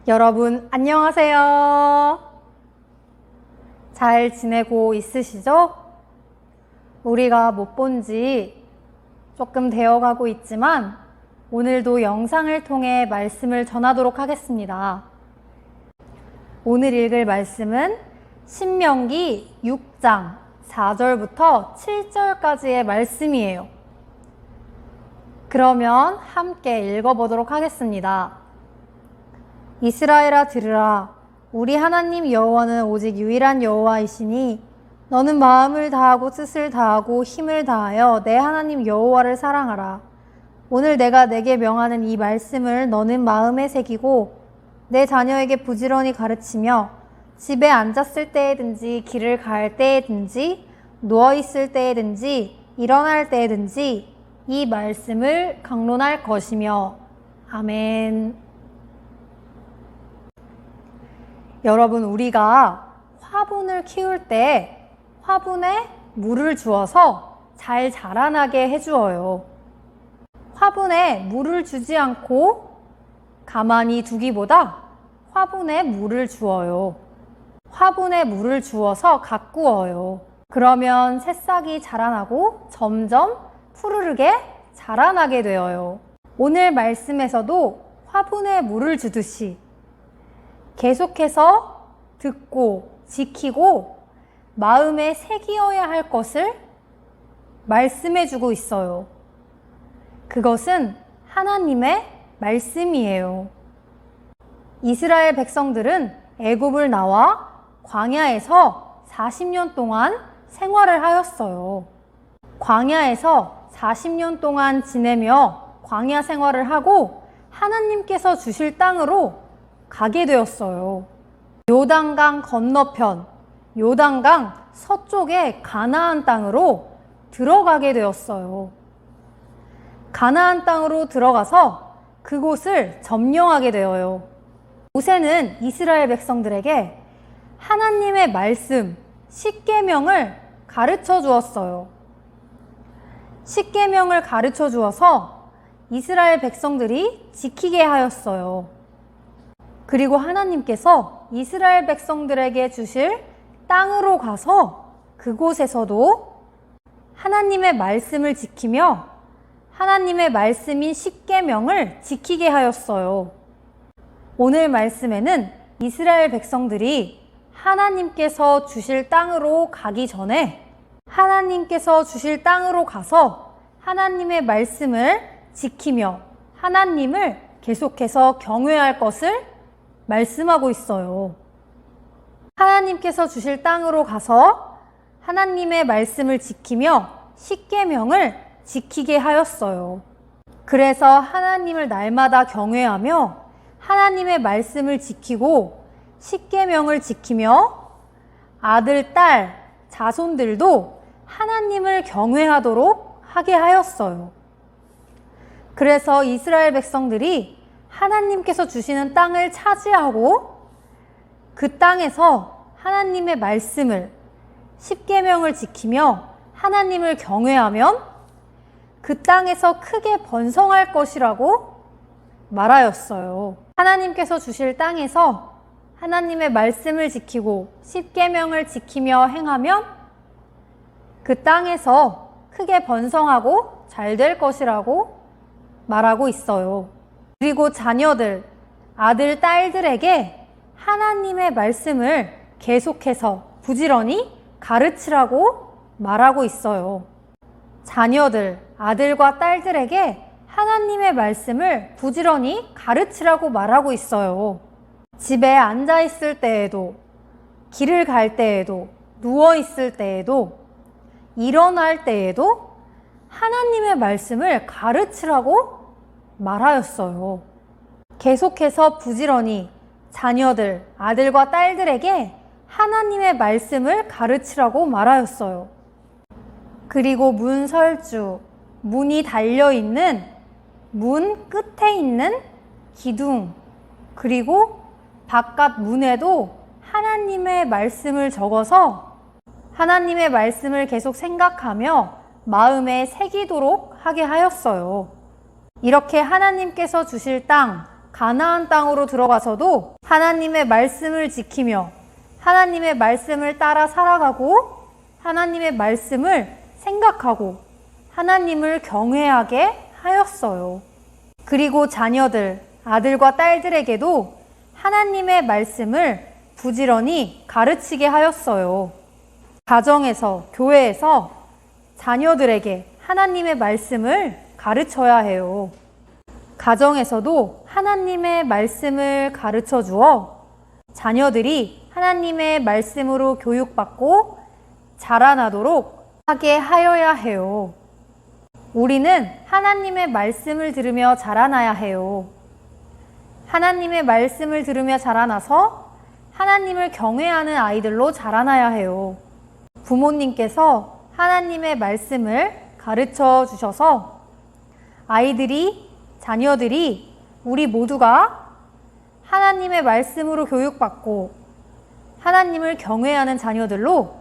여러분 안녕하세요. 잘 지내고 있으시죠? 우리가 못 본 지 조금 되어가고 있지만 오늘도 영상을 통해 말씀을 전하도록 하겠습니다. 오늘 읽을 말씀은 신명기 6장 4절부터 7절까지의 말씀이에요. 그러면 함께 읽어보도록 하겠습니다. 이스라엘아 들으라. 우리 하나님 여호와는 오직 유일한 여호와이시니 너는 마음을 다하고 뜻을 다하고 힘을 다하여 내 하나님 여호와를 사랑하라. 오늘 내가 내게 명하는 이 말씀을 너는 마음에 새기고 내 자녀에게 부지런히 가르치며 집에 앉았을 때에든지 길을 갈 때에든지 누워있을 때에든지 일어날 때에든지 이 말씀을 강론할 것이며. 아멘. 여러분, 우리가 화분을 키울 때 화분에 물을 주어서 잘 자라나게 해주어요. 화분에 물을 주지 않고 가만히 두기보다 화분에 물을 주어요. 화분에 물을 주어서 가꾸어요. 그러면 새싹이 자라나고 점점 푸르르게 자라나게 되어요. 오늘 말씀에서도 화분에 물을 주듯이 계속해서 듣고 지키고 마음에 새기어야 할 것을 말씀해 주고 있어요. 그것은 하나님의 말씀이에요. 이스라엘 백성들은 애굽을 나와 광야에서 40년 동안 생활을 하였어요. 광야에서 40년 동안 지내며 광야 생활을 하고 하나님께서 주실 땅으로 가게 되었어요. 요단강 건너편, 요단강 서쪽의 가나안 땅으로 들어가게 되었어요. 가나안 땅으로 들어가서 그곳을 점령하게 되어요. 모세는 이스라엘 백성들에게 하나님의 말씀, 십계명을 가르쳐 주었어요. 십계명을 가르쳐 주어서 이스라엘 백성들이 지키게 하였어요. 그리고 하나님께서 이스라엘 백성들에게 주실 땅으로 가서 그곳에서도 하나님의 말씀을 지키며 하나님의 말씀인 십계명을 지키게 하였어요. 오늘 말씀에는 이스라엘 백성들이 하나님께서 주실 땅으로 가기 전에 하나님께서 주실 땅으로 가서 하나님의 말씀을 지키며 하나님을 계속해서 경외할 것을 말씀하고 있어요. 하나님께서 주실 땅으로 가서 하나님의 말씀을 지키며 십계명을 지키게 하였어요. 그래서 하나님을 날마다 경외하며 하나님의 말씀을 지키고 십계명을 지키며 아들, 딸, 자손들도 하나님을 경외하도록 하게 하였어요. 그래서 이스라엘 백성들이 하나님께서 주시는 땅을 차지하고 그 땅에서 하나님의 말씀을 십계명을 지키며 하나님을 경외하면 그 땅에서 크게 번성할 것이라고 말하였어요. 하나님께서 주실 땅에서 하나님의 말씀을 지키고 십계명을 지키며 행하면 그 땅에서 크게 번성하고 잘 될 것이라고 말하고 있어요. 그리고 자녀들, 아들, 딸들에게 하나님의 말씀을 계속해서 부지런히 가르치라고 말하고 있어요. 자녀들, 아들과 딸들에게 하나님의 말씀을 부지런히 가르치라고 말하고 있어요. 집에 앉아 있을 때에도, 길을 갈 때에도, 누워 있을 때에도, 일어날 때에도 하나님의 말씀을 가르치라고 말하였어요. 계속해서 부지런히 자녀들, 아들과 딸들에게 하나님의 말씀을 가르치라고 말하였어요. 그리고 문설주, 문이 달려있는 문 끝에 있는 기둥, 그리고 바깥 문에도 하나님의 말씀을 적어서 하나님의 말씀을 계속 생각하며 마음에 새기도록 하게 하였어요. 이렇게 하나님께서 주실 땅, 가나안 땅으로 들어가서도 하나님의 말씀을 지키며 하나님의 말씀을 따라 살아가고 하나님의 말씀을 생각하고 하나님을 경외하게 하였어요. 그리고 자녀들, 아들과 딸들에게도 하나님의 말씀을 부지런히 가르치게 하였어요. 가정에서, 교회에서 자녀들에게 하나님의 말씀을 가르쳐야 해요. 가정에서도 하나님의 말씀을 가르쳐 주어 자녀들이 하나님의 말씀으로 교육받고 자라나도록 하게 하여야 해요. 우리는 하나님의 말씀을 들으며 자라나야 해요. 하나님의 말씀을 들으며 자라나서 하나님을 경외하는 아이들로 자라나야 해요. 부모님께서 하나님의 말씀을 가르쳐 주셔서 아이들이, 자녀들이 우리 모두가 하나님의 말씀으로 교육받고 하나님을 경외하는 자녀들로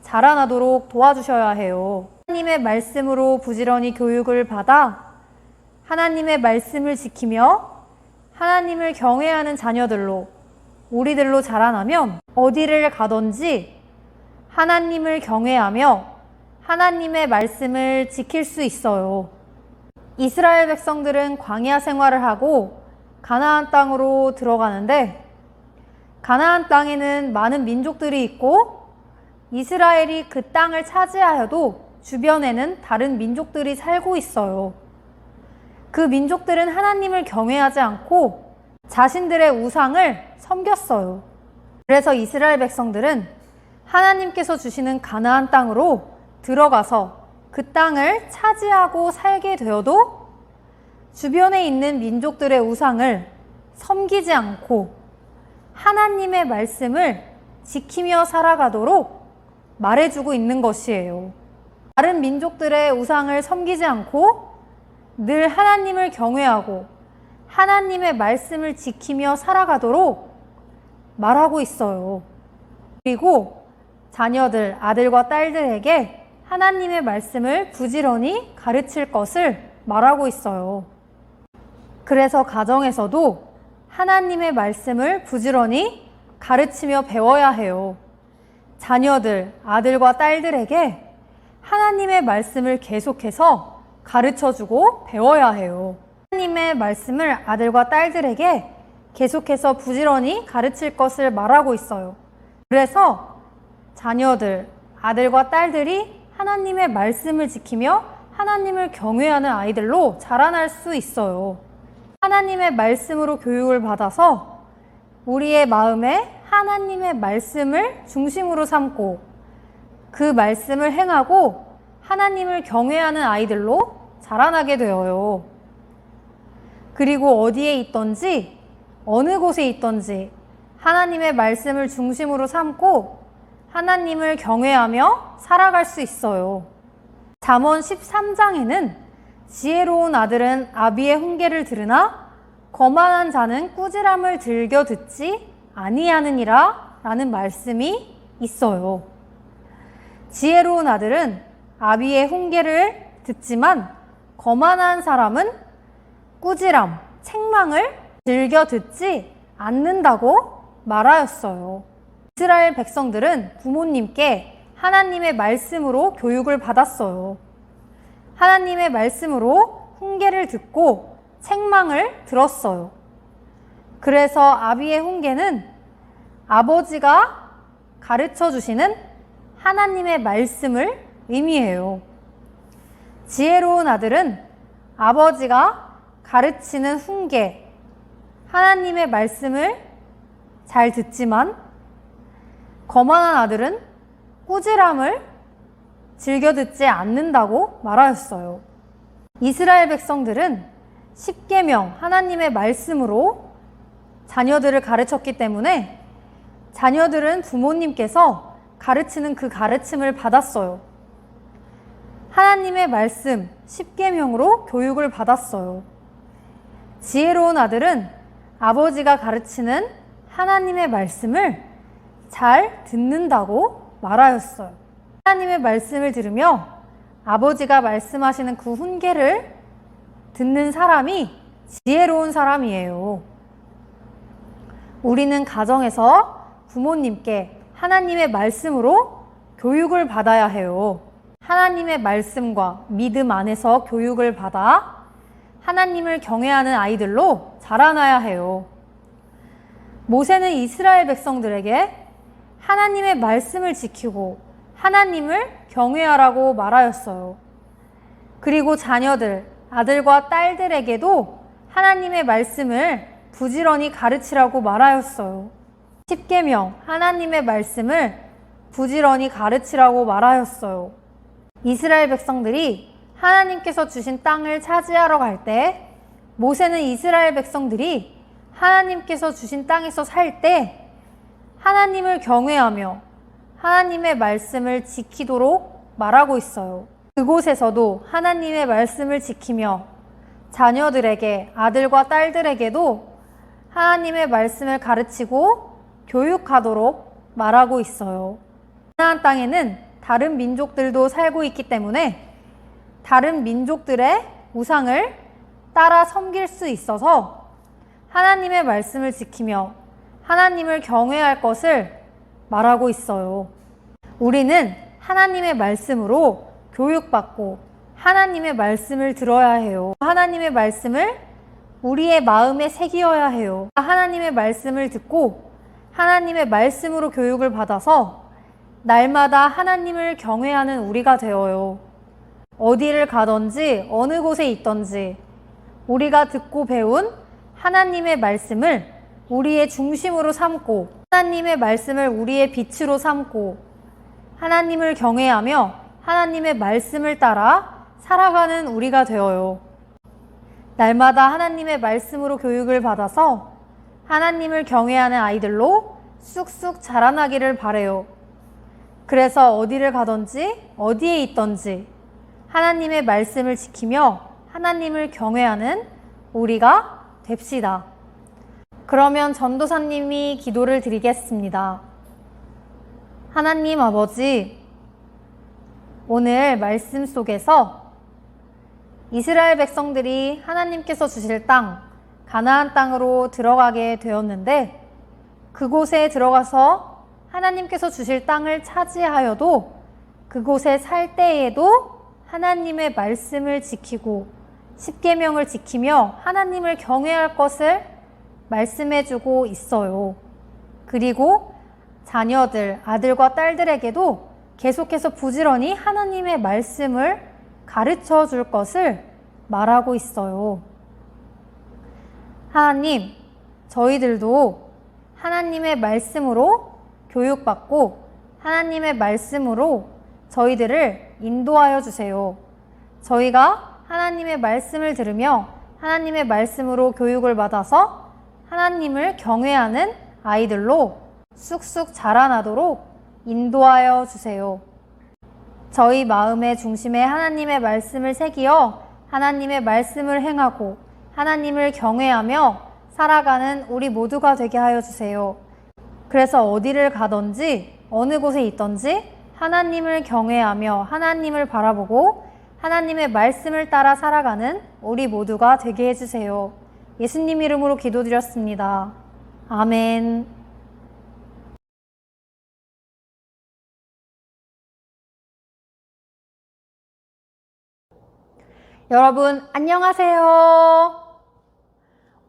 자라나도록 도와주셔야 해요. 하나님의 말씀으로 부지런히 교육을 받아 하나님의 말씀을 지키며 하나님을 경외하는 자녀들로 우리들로 자라나면 어디를 가든지 하나님을 경외하며 하나님의 말씀을 지킬 수 있어요. 이스라엘 백성들은 광야 생활을 하고 가나안 땅으로 들어가는데 가나안 땅에는 많은 민족들이 있고 이스라엘이 그 땅을 차지하여도 주변에는 다른 민족들이 살고 있어요. 그 민족들은 하나님을 경외하지 않고 자신들의 우상을 섬겼어요. 그래서 이스라엘 백성들은 하나님께서 주시는 가나안 땅으로 들어가서 그 땅을 차지하고 살게 되어도 주변에 있는 민족들의 우상을 섬기지 않고 하나님의 말씀을 지키며 살아가도록 말해주고 있는 것이에요. 다른 민족들의 우상을 섬기지 않고 늘 하나님을 경외하고 하나님의 말씀을 지키며 살아가도록 말하고 있어요. 그리고 자녀들, 아들과 딸들에게 하나님의 말씀을 부지런히 가르칠 것을 말하고 있어요. 그래서 가정에서도 하나님의 말씀을 부지런히 가르치며 배워야 해요. 자녀들, 아들과 딸들에게 하나님의 말씀을 계속해서 가르쳐주고 배워야 해요. 하나님의 말씀을 아들과 딸들에게 계속해서 부지런히 가르칠 것을 말하고 있어요. 그래서 자녀들, 아들과 딸들이 하나님의 말씀을 지키며 하나님을 경외하는 아이들로 자라날 수 있어요. 하나님의 말씀으로 교육을 받아서 우리의 마음에 하나님의 말씀을 중심으로 삼고 그 말씀을 행하고 하나님을 경외하는 아이들로 자라나게 되어요. 그리고 어디에 있든지 어느 곳에 있든지 하나님의 말씀을 중심으로 삼고 하나님을 경외하며 살아갈 수 있어요. 잠언 13장에는 지혜로운 아들은 아비의 훈계를 들으나 거만한 자는 꾸지람을 즐겨 듣지 아니하느니라 라는 말씀이 있어요. 지혜로운 아들은 아비의 훈계를 듣지만 거만한 사람은 꾸지람, 책망을 즐겨 듣지 않는다고 말하였어요. 이스라엘 백성들은 부모님께 하나님의 말씀으로 교육을 받았어요. 하나님의 말씀으로 훈계를 듣고 책망을 들었어요. 그래서 아비의 훈계는 아버지가 가르쳐 주시는 하나님의 말씀을 의미해요. 지혜로운 아들은 아버지가 가르치는 훈계, 하나님의 말씀을 잘 듣지만 거만한 아들은 꾸지람을 즐겨 듣지 않는다고 말하였어요. 이스라엘 백성들은 십계명, 하나님의 말씀으로 자녀들을 가르쳤기 때문에 자녀들은 부모님께서 가르치는 그 가르침을 받았어요. 하나님의 말씀, 십계명으로 교육을 받았어요. 지혜로운 아들은 아버지가 가르치는 하나님의 말씀을 잘 듣는다고 말하였어요. 하나님의 말씀을 들으며 아버지가 말씀하시는 그 훈계를 듣는 사람이 지혜로운 사람이에요. 우리는 가정에서 부모님께 하나님의 말씀으로 교육을 받아야 해요. 하나님의 말씀과 믿음 안에서 교육을 받아 하나님을 경외하는 아이들로 자라나야 해요. 모세는 이스라엘 백성들에게 하나님의 말씀을 지키고 하나님을 경외하라고 말하였어요. 그리고 자녀들, 아들과 딸들에게도 하나님의 말씀을 부지런히 가르치라고 말하였어요. 십계명, 하나님의 말씀을 부지런히 가르치라고 말하였어요. 이스라엘 백성들이 하나님께서 주신 땅을 차지하러 갈 때 모세는 이스라엘 백성들이 하나님께서 주신 땅에서 살 때 하나님을 경외하며 하나님의 말씀을 지키도록 말하고 있어요. 그곳에서도 하나님의 말씀을 지키며 자녀들에게, 아들과 딸들에게도 하나님의 말씀을 가르치고 교육하도록 말하고 있어요. 가나안 땅에는 다른 민족들도 살고 있기 때문에 다른 민족들의 우상을 따라 섬길 수 있어서 하나님의 말씀을 지키며 하나님을 경외할 것을 말하고 있어요. 우리는 하나님의 말씀으로 교육받고 하나님의 말씀을 들어야 해요. 하나님의 말씀을 우리의 마음에 새기어야 해요. 하나님의 말씀을 듣고 하나님의 말씀으로 교육을 받아서 날마다 하나님을 경외하는 우리가 되어요. 어디를 가든지 어느 곳에 있든지 우리가 듣고 배운 하나님의 말씀을 우리의 중심으로 삼고 하나님의 말씀을 우리의 빛으로 삼고 하나님을 경외하며 하나님의 말씀을 따라 살아가는 우리가 되어요. 날마다 하나님의 말씀으로 교육을 받아서 하나님을 경외하는 아이들로 쑥쑥 자라나기를 바래요. 그래서 어디를 가든지 어디에 있든지 하나님의 말씀을 지키며 하나님을 경외하는 우리가 됩시다. 그러면 전도사님이 기도를 드리겠습니다. 하나님 아버지, 오늘 말씀 속에서 이스라엘 백성들이 하나님께서 주실 땅, 가나안 땅으로 들어가게 되었는데 그곳에 들어가서 하나님께서 주실 땅을 차지하여도 그곳에 살 때에도 하나님의 말씀을 지키고 십계명을 지키며 하나님을 경외할 것을 말씀해주고 있어요. 그리고 자녀들, 아들과 딸들에게도 계속해서 부지런히 하나님의 말씀을 가르쳐 줄 것을 말하고 있어요. 하나님, 저희들도 하나님의 말씀으로 교육받고 하나님의 말씀으로 저희들을 인도하여 주세요. 저희가 하나님의 말씀을 들으며 하나님의 말씀으로 교육을 받아서 하나님을 경외하는 아이들로 쑥쑥 자라나도록 인도하여 주세요. 저희 마음의 중심에 하나님의 말씀을 새기어 하나님의 말씀을 행하고 하나님을 경외하며 살아가는 우리 모두가 되게 하여 주세요. 그래서 어디를 가든지 어느 곳에 있든지 하나님을 경외하며 하나님을 바라보고 하나님의 말씀을 따라 살아가는 우리 모두가 되게 해주세요. 예수님 이름으로 기도드렸습니다. 아멘. 여러분 안녕하세요.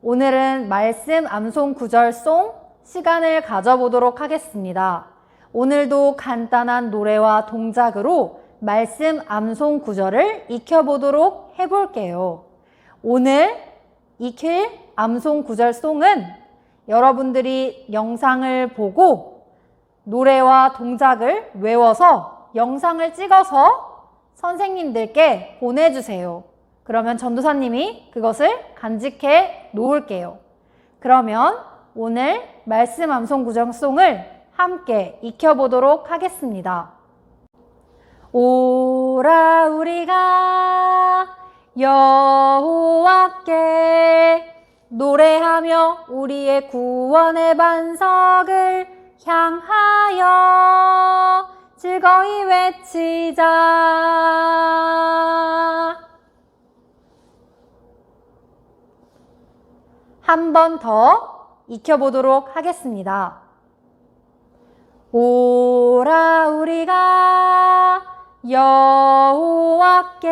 오늘은 말씀 암송 구절송 시간을 가져보도록 하겠습니다. 오늘도 간단한 노래와 동작으로 말씀 암송 구절을 익혀보도록 해볼게요. 오늘 익힐 암송 구절송은 여러분들이 영상을 보고 노래와 동작을 외워서 영상을 찍어서 선생님들께 보내주세요. 그러면 전도사님이 그것을 간직해 놓을게요. 그러면 오늘 말씀 암송 구절송을 함께 익혀보도록 하겠습니다. 오라 우리가 여호와께 노래하며 우리의 구원의 반석을 향하여 즐거이 외치자. 한 번 더 익혀보도록 하겠습니다. 오라 우리가 여호와께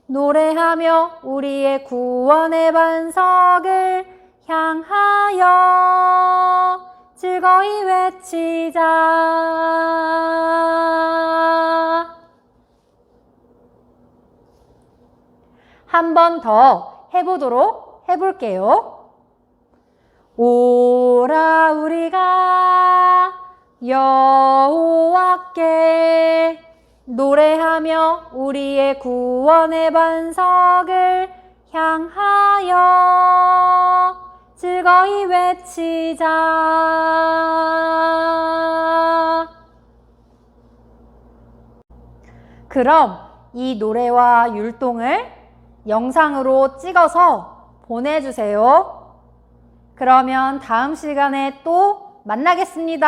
노래하며 우리의 구원의 반석을 향하여 즐거이 외치자. 한 번 더 해볼게요. 오라 우리가 여호와께 노래하며 우리의 구원의 반석을 향하여 즐거이 외치자. 그럼 이 노래와 율동을 영상으로 찍어서 보내주세요. 그러면 다음 시간에 또 만나겠습니다.